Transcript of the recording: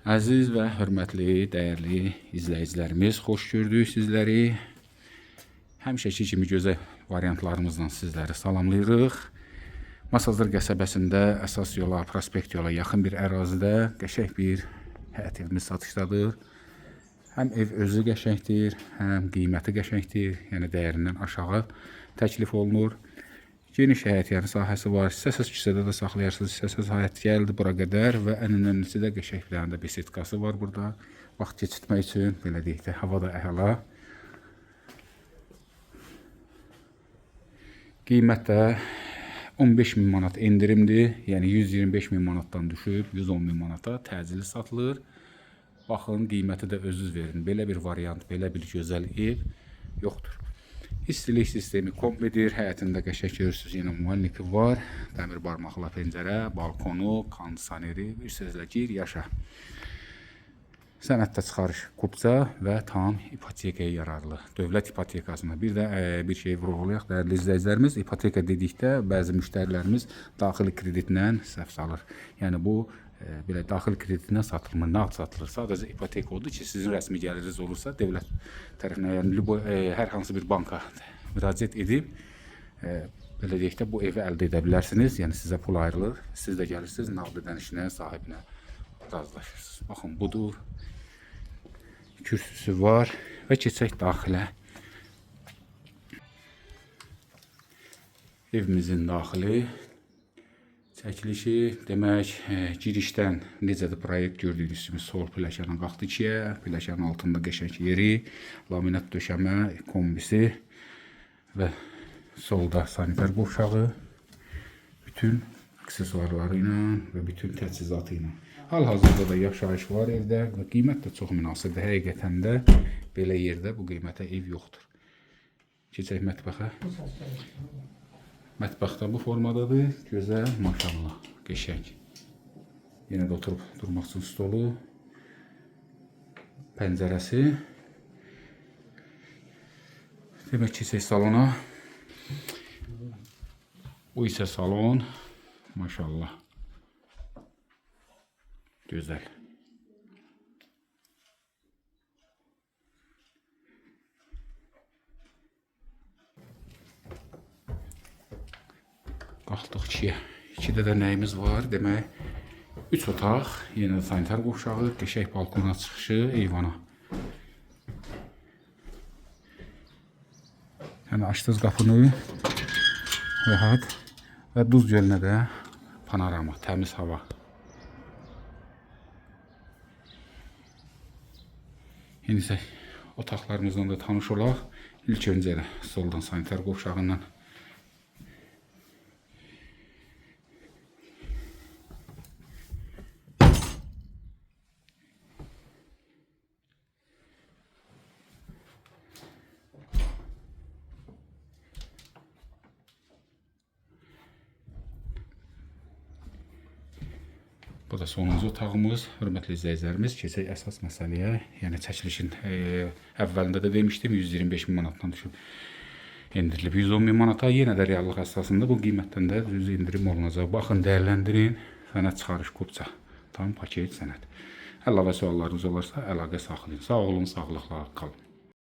Əziz və hörmətli, dəyərli izləyicilərimiz, xoş gördük sizləri. Həmişəki kimi gözəl variantlarımızla sizləri salamlayırıq. Masazır qəsəbəsində əsas yola, prospekt yola yaxın bir ərazidə qəşəng bir həyət evimiz satışdadır. Həm ev özü qəşəngdir, həm qiyməti qəşəngdir, yəni dəyərindən aşağı təklif olunur. Geniş həyət yəni sahəsi var. İstəsəz küçədə də saxlayarsınız, istəsəz həyət gəldi bura qədər və ən önəmlisi də qəşəng bir dənə də besetkası var burada. Vaxt keçirtmək üçün, belə deyək də, hava da əla. Qiymət də 15.000 manat endirimdir. Yəni 125.000 manatdan düşüb 110.000 manata təcili satılır. Baxın, qiyməti də özünüz verin. Belə bir variant, belə bir gözəl ev yoxdur. İstilik sistemi kombidir, həyətində qəşəng görürsünüz, yenə mühəllifi var, dəmir barmaqla pəncərə, balkonu, kondisioneri, bir sözlə gir, yaşa. Sənəddə çıxarış kupça və tam ipotekaya yararlı, dövlət ipotekasına. Bir də bir şey vurğulayaq, dəyərli izləyicilərimiz, ipoteka dedikdə bəzi müştərilərimiz daxili kreditlə səhv salır. Yəni bu belə daxil kreditindən satılmır, nağd satılır. Sadəcə ipoteka odur ki, sizin rəsmi gəliriniz olursa, dövlət tərəfindən, yəni hər hansı bir banka müraciət edib, belə deyək də, bu evi əldə edə bilərsiniz. Yəni sizə pul ayrılır, siz də gəlirsiniz, nağd ödənişinə, sahibinə razılaşırsınız. Baxın, budur, kürsüsü var və keçək daxilə. Evimizin daxili çəkilişi, demək, girişdən necədir proyekt gördüyünüz kimi sol pilləkənin qalxdı ikiyə, pilləkənin altında qəşəng yeri, laminat döşəmə, kombisi və solda sanitar qovşağı, bütün aksesuarları ilə və bütün təchizatı ilə. Hal-hazırda da yaşayış var evdə və qiymət də çox münasibdir. Həqiqətən də belə yerdə bu qiymətə ev yoxdur. Keçək mətbəxə. Mətbəxdə bu formadadır, gözəl, maşallah, qəşəng. Yenə də oturub durmaq üçün stolu, pəncərəsi. Demək ki, salona. Bu isə salon, maşallah, gözəl. Qalxdıq ikiyə. İkidə də nəyimiz var? Demək, 3 otaq, yenə də sanitar qovşağı, qəşəng balkona çıxışı, eyvana. Yəni açdınız qapını, rahat və Duz gölünə də panorama, təmiz hava. İndi isə otaqlarımızdan da tanış olaq. İlk öncə də soldan sanitar qovşağından. Bu da sonuncu otağımız. Hörmətli izləyicilərimiz, keçək əsas məsələyə. Yəni çəkilişin əvvəlində də demişdim, 125.000 manatdan düşüb endirilib 110.000 manata. Yenə də reallıq əsasında bu qiymətdən də düz indirim olunacaq. Baxın, dəyərləndirin. Sənəd çıxarış kupça. Tam paket sənəd. Əlavə suallarınız olarsa əlaqə saxlayın. Sağ olun, sağlıqla qalın.